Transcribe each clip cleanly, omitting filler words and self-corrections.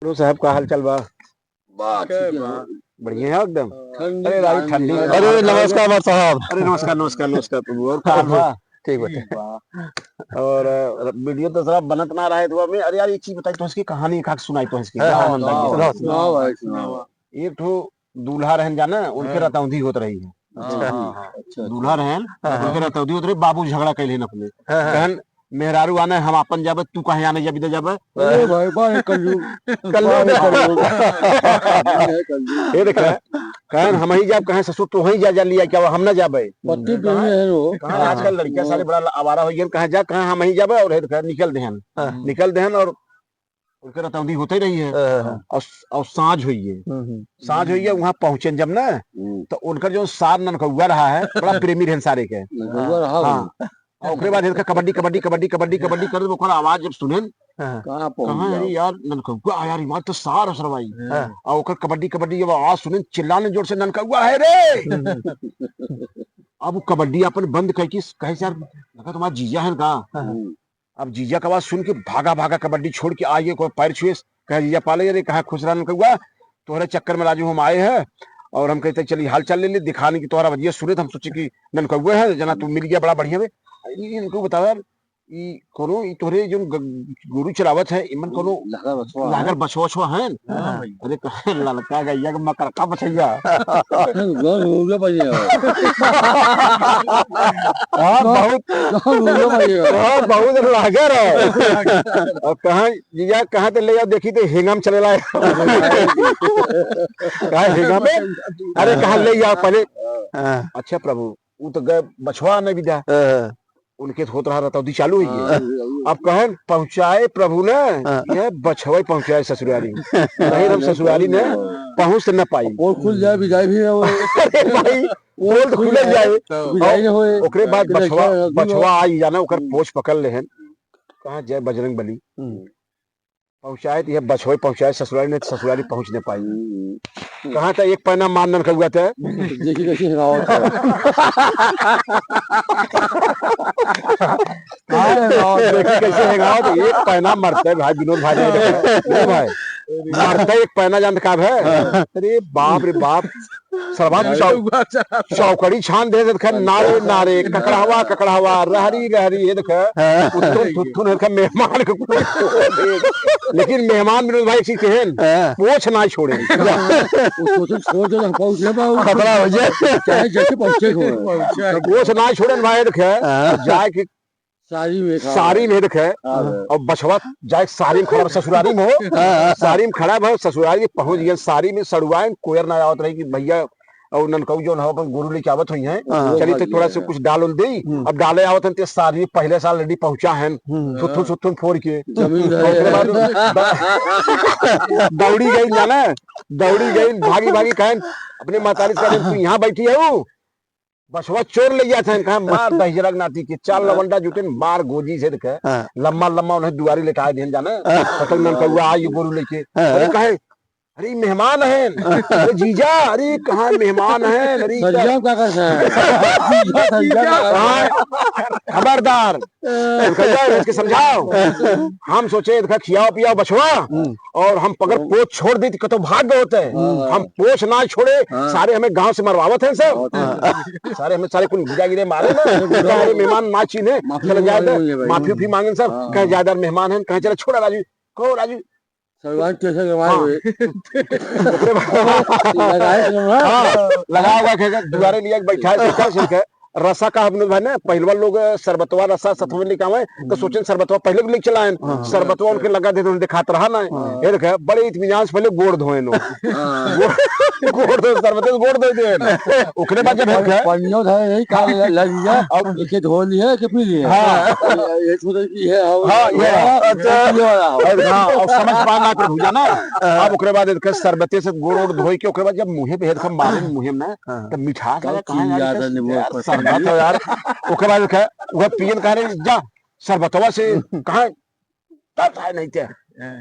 गुरु साहब का हाल चाल बा? बढ़िया है एकदम। अरे राजी ठंडी। अरे नमस्कार बात साहब। अरे नमस्कार नमस्कार नमस्कार प्रभु। और क्या बा? ठीक बता। और वीडियो तो जरा बनत ना रहा है तो मैं अरे यार एक चीज बताई तो इसकी कहानी खाक सुनाई तो इसकी क्या आनंद लग गया। सुनाओ भाई सुनाओ। एक ठो दूल्हा रहन जाना उनके रतौंधी होत रही है। दूल्हा रहन उनके रतौंधी होत रही। बाबू झगड़ा कैले अपने कहन मेहरारू आने हम अपन जाबे तू कहे आने जब इधर जाबे। अरे भाई बाहर कल्लू ये देख कहन हम ही जाब कहे ससुर तू ही जा लिया क्या हम ना जाबे। पत्ती प्रेमी है वो। कहां आजकल लड़कियां सारे बड़ा आवारा हो गए। कहे जा कहे हम ही जाबे और निकल देहन और उनके रतौंधी होते ही रही है। और सांझ हुई है वहां पहुंचे जब ना तो उनका जो सार ननकौआ रहा है बड़ा प्रेमी रहन सारे के। हाँ और उसके बाद कबड्डी कबड्डी कबड्डी कबड्डी कबड्डी कर ओकर आवाज जब सुने कहां अरे यार ननकौआ यार आवाज तो सार असरवाई। और ओकर कबड्डी कबड्डी जब आवाज सुने चिल्लाने जोर से ननकौआ है रे। अब वो कबड्डी अपन बंद करके कहे यार लगा तुम्हारा जीजा है का। अब जीजा का आवाज सुन के भागा भागा कबड्डी छोड़ के आगे कोई पैर छुए कहे जीजा पाले अरे कहा खुश रहा ननकौआ तोहरे चक्कर में राजू हम आए हैं। और हम कहते चलिए हाल चाल ले दिखाने की तुम्हारा वजह सुने तो हम सोचे कि ननकौआ है जना तू मिल गया बड़ा बढ़िया में। इनको बताओ यार कोनो तोरे जो गुरु चलावत है इमन कोनो लागर बछवा है। अरे कहे ललका गैया का मकरका बछैया। बहुत लागर है। और कहा जीजा कहाँ ते ले जाओ देखी तो हेंगम चले लाए। कहा हेंगम में अरे कहा ले जाओ पहले। अच्छा प्रभु वो तो गए बछवा नहीं विदा उनके होत रहा रतौदी चालू हुई है। अब कहे पहुंचाए प्रभु ने यह बछवा पहुंचाए ससुरारी नहीं हम ससुरारी ने पहुंच न पाई। और खुल जाए विदाई भी है वो। भाई वो तो खुल जाए ओकरे बाद बछवा आई जाना ओकर पोछ पकड़ लेहन कहा जय बजरंग बली पहुंचाए तो यह बछवा पहुंचाए ससुरारी ने ससुरारी पहुंच न पाई। कहा था एक पैना मान ननकौआ था। देखिए कैसे हिलावत है। देखिए कैसे हैगा तो एक पैना मरता है भाई विनोद भाई भाई मरता एक पैना जानते का है। अरे बाप चौकड़ी छान दे नारे नारे ककड़ा हवा रहरी रहरी ये देख मेहमान लेकिन मेहमान विनोद भाई चीज कहन पोछ ना छोड़े छोड़ दो खतरा हो जाए चाहे जैसे पहुंचे पोछ ना छोड़े भाई देख जाए कि सारी में देखे और बछवा जाए सारी में खड़ा ससुरारी में हो सारी में खड़ा भाव ससुरारी पहुंच गया सारी में सड़ुआए कोयर ना आवत रही कि भैया और ननकऊ जो अपन गुरु लेके आवत हुई है चलिए तो थोड़ा सा कुछ डाल दे। अब डाले आवत हैं सारी पहले साल रेडी पहुंचा है सुथुन फोड़ के दौड़ी गई जाना दौड़ी गई भागी भागी कहे अपने मातारी तू यहाँ बैठी है बछवा चोर ले गया था कहा मार दहजरग नाती के चाल लवंडा जुटे मार गोजी से देखे लम्मा लम्मा उन्हें दुआरी लेके आए देन जाना पटल ननकौआ आई गुरु लेके अरे कहे अरे मेहमान है अरे जीजा अरे कहाँ मेहमान है अरे खबरदार इसके समझाओ। हम सोचे खियाओ पियाओ बछवा और हम पगर पोछ छोड़ दी तो भाग्य होते हैं हम पोछ ना छोड़े सारे हमें गांव से मरवावत हैं सब सारे हमें सारे कुछ गिरा गिरे मारे ना मेहमान ना चीने चले जाए माफी उफी मांगे सब कहे ज्यादा मेहमान है कहे चले छोड़ा राजू कहो राजू लगा हुआ दुआरे लिया बैठा रसा का हम भाई ना पहलवा लोग सरबतवा रसा सतवा लिखावे तो सोचे सरबतवा पहले लिख चलाए सरबतवा उनके लगा देते दिखात रहा ना ये देखे बड़े इत्मीनान से पहले गोड़ धोए नो गोड़ धो सरबत गोड़ धो दे ओकरे बाद जब है पनियो था यही काल लग गया अब इसे धो लिए कि पी लिए हां ये सुधर की है हां ये हां और समझ पाना पर भुजा ना अब ओकरे बाद देखे सरबते से गोड़ धोई के ओकरे बाद जब मुंह पे हेद मारे मुंह में तब मिठास लगा कहां यार तो यार ओके बाद वह पियन कह रहे जा सरबतवा से कहा नहीं थे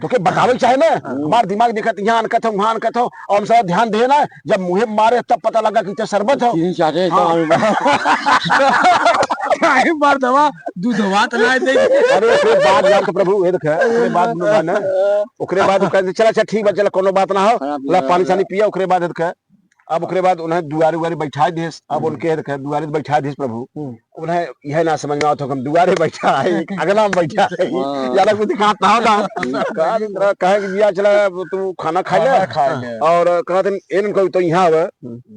तो के बतावे चाहे ना हमार दिमाग देखत यहाँ अनकत हो वहाँ अनकत हो और हम सब ध्यान दे ना जब मुँहे मारे तब पता लगा कि शरबत हो काहे मार दवा दूधवा तना दे अरे ओकरे बाद जान तो प्रभु हे देखे ओकरे बाद ना ओकरे बाद कहते चला अच्छा ठीक बा चला कोनो बात ना हो ला पानी सानी पिया ओकरे बाद देखे अब ओकरे बाद उन्हें दुआरे उआरे बैठा देस अब उनके देखे दुआरे बैठा देस प्रभु उन्हें यह ना समझ में आता हम दुआरे बैठा है अगला में बैठा है ज्यादा कुछ दिखाता हो ना कहे कि जिया चला तू खाना खा ले और कहते इनको तो यहाँ आवे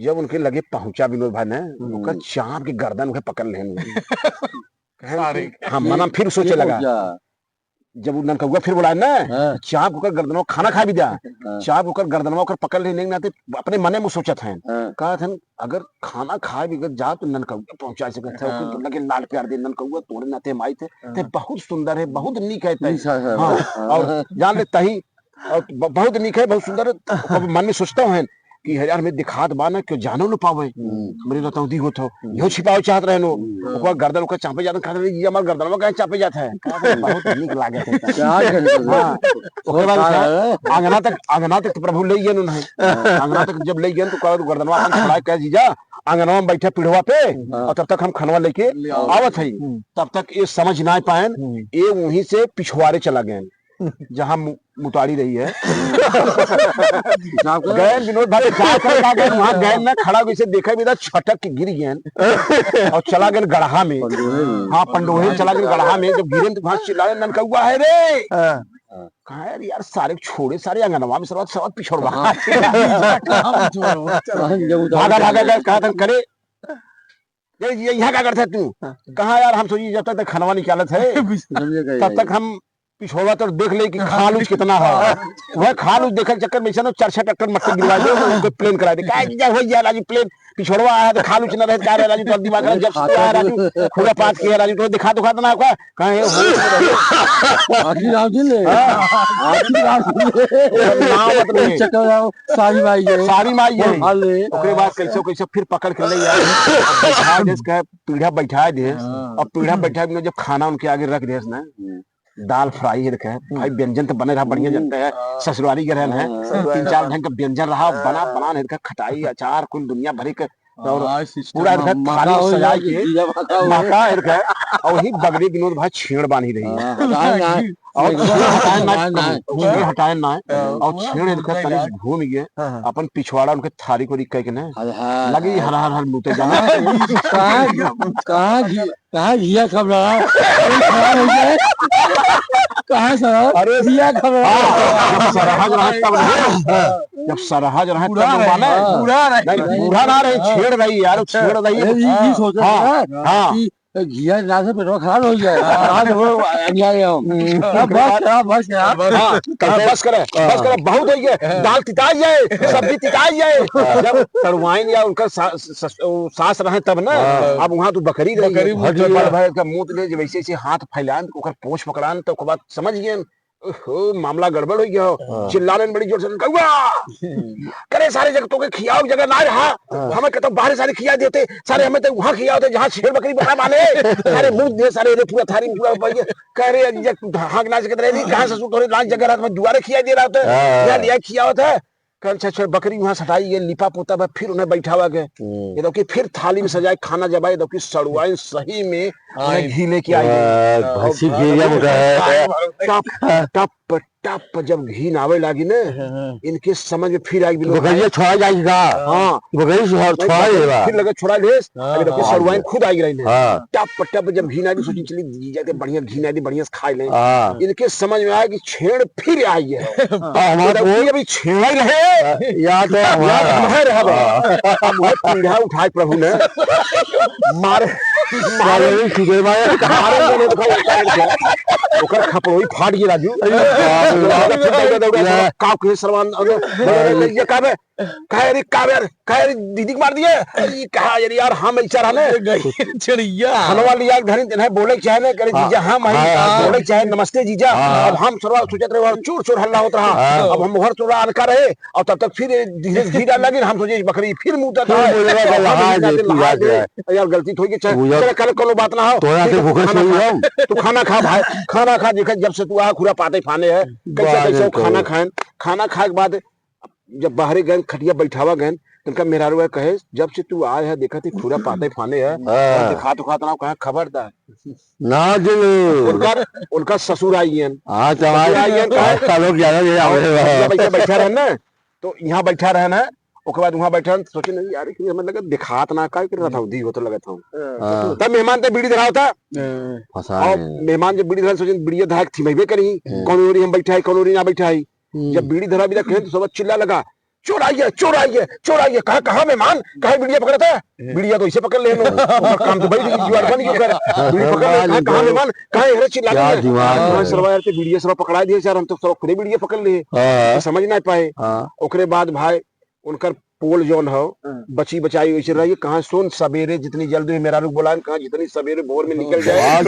जब उनके लगे पहुंचा विनोद भाई ने उनका चाप की गर्दन उनके पकड़ ले हाँ मना फिर सोचे लगा जब उन्होंने कहुआ फिर बोला ना चाप होकर गर्दनवा खाना खा भी दिया चाप होकर गर्दनवा होकर पकड़ ले नहीं नाते अपने मने में सोचा था कहा था अगर खाना खा भी जा तो नन कहुआ पहुंचा सके थे तो लगे लाल प्यार दे नन कहुआ तोड़े नाते माई थे बहुत सुंदर है बहुत नीक है हाँ और जान ले तही और बहुत नीक है बहुत सुंदर है मन में सोचता हूँ कि यार मैं दिखात बा ना क्यों जानो न पावे मेरे रहता दी होतो यो छिपाओ चाहत रहे नो ओकर गर्दन ओकर चापे जात कहत रहे ये हमर गर्दनवा काहे चापे जात है बहुत नीक लागे है हां ओकर बाद आंगना तक प्रभु ले गए नहीं आंगना तक जब ले गए तो कहत गर्दनवा अपन खड़ा कह जीजा आंगनवा में बैठे पीढ़वा पे और तब तक हम खनवा लेके आवत है तब तक ये समझ ना पाएन ये वहीं से पिछवाड़े चला गए जहाँ मुताड़ी रही है गए विनोद भाई गए वहां गए ना खड़ा वैसे देखा भी था छटक के गिर गए और चला गए गढ़ा में हाँ पंडोहे चला गए गढ़ा में जब गिरे तो वहां चिल्लाए नन कौआ है रे कहा यार सारे छोड़े सारे अंगनवा में सब पिछड़वा भागा भागा कहा था करे यहाँ क्या करता है तू कहा यार हम सोचिए जब तक खनवा निकालत है तब तक हम पिछोड़ा तो देख ले कि खालूज कितना है वह खालूज देखने चक्कर में चलो 4-6 ट्रैक्टर मट्टी गिरवा दे उनको प्लेन करा दे काय जा हो गया राजू प्लेन पिछोड़वा आया तो खालूज न रहे का रे राजू तो दिमाग जब आया राजू पूरा पास किया राजू तो दिखा देना का कहे हो आखिर राव जी ले आखिर राव नाम मत ले चक्कर सारी माई है ओकरे बाद कैसे फिर पकड़ के ले यार बैठा दे का पीढ़ा बैठा दे और पीढ़ा बैठा के जब खाना उनके आगे रख दे ना दाल फ्राई है देखे भाई व्यंजन तो बने रहा बढ़िया जनता है ससुराली के रहन है 3-4 ढंग का व्यंजन रहा बना नहीं खटाई अचार कुल दुनिया भरी के और पूरा थाली सजा के माका और वही बगरी विनोद भाई छेड़ बांधी रही है और हटाए ना और छेड़ तनिष घूम गए अपन पिछवाड़ा उनके थारी को रिक के ना लगी हर हर हर मुते जाना कहाँ घिया खब रहा कहाँ सर अरे घिया खब जब सरहज रहा पूरा ना रहे छेड़ रही यार छेड़ रही सोचा घिया ना से पेट्रोल खराब हो जाए बस करे बहुत हो गया दाल तिता जाए सब्जी तिता जाए जब तरुआइन या उनका सास रहे तब ना अब वहाँ तो बकरी का मुंह ले वैसे हाथ फैलान ओकर पोंछ पकड़ान तो बात समझ गए मामला गड़बड़ हो गया चिल्लाने बड़ी जोर से कौआ करे सारे जगह तो के खियाओ जगह ना रहा हमें कहते बाहर सारे खिया देते सारे हमें तो वहां खिया होते जहाँ शेर बकरी बना माने सारे मुंह दे सारे पूरा थारी पूरा कह रहे हाँ ना सकते रहे कहाँ से थोड़े लाख जगह रात में दुआरे खिया दे रहा होता यहाँ लिया खिया होता है कल छे बकरी वहां सटाई गए लिपा पोता बा फिर उन्हें बैठावा गए ये दो कि फिर थाली में सजाए खाना जबाए दो कि सड़ुआई सही में घी लेके आई टप जब घी नावे लागी ना इनके समझ में फिर आई बकरिया छोड़ा जाएगा हाँ बकरी छोड़ा फिर लगे छोड़ा ले सड़ुआई खुद आई रही टप जब घी नादी सोची चली जीजा के बढ़िया घी नादी बढ़िया से खा ले इनके समझ में आया कि छेड़ फिर आई है हमारे अभी छेड़ रहे या तो पीढ़ा उठाए प्रभु ने मारे खपड़ोई फाट गई राजू दीदी मार दिए कहा यार हम बोले चाहे जीजा हम बोले चाहे नमस्ते जीजा अब हम सोचते रहे चोर चोर हल्ला होता रहा अब हम घर चोरा अनका रहे और तब तक फिर धीरे घी डाल लगे हम सोचे बकरी फिर मुँह यार गलती थोड़ी कल कोनो बात ना हो तो खाना खा भाई खाना खा देखा जब से तू आ खुरा पाते फाने है कैसे खाना खाए के बाद जब बाहरे गए खटिया बैठावा गए तुमका मेरा रुआ कहे जब से तू आए है देखा थी पूरा पाते फाने है दिखा तो खाता ना कहा खबरदार ना दिल उनका उनका ससुर आई है हाँ ससुर आई है कहे सालों ज्यादा ये आवे बैठा रहना तो यहाँ बैठा रहना उसके बाद वहाँ बैठा सोचे नहीं यार कि हमें लगा दिखात ना का कर रहा था दी हो तो लगा था तब मेहमान तो बीड़ी धरा होता और मेहमान जब बीड़ी धरा सोचे बीड़ी धरा थी मैं करी कौन ओरी हम बैठा है कौन ओरी ना बैठा है जब बीड़ी धरा भी कहे तो सब चिल्ला लगा चोर आई है चोर आई है चोर आई है कहा कहा मेहमान कहा बीड़िया पकड़ता है बीड़िया तो इसे पकड़ ले काम तो भाई जुआर बन गया बीड़ी पकड़ ले कहा मेहमान कहा ये चिल्ला रही सरवा यार बीड़िया सब पकड़ा दिए यार हम तो सब खुदे बीड़िया पकड़ लिए समझ ना पाए ओकरे बाद भाई उनकर पोल जोन हो बची बचाई वैसे रही कहाँ सोन सवेरे जितनी जल्दी मेरा रुक बोला कहाँ जितनी सवेरे भोर में निकल जाए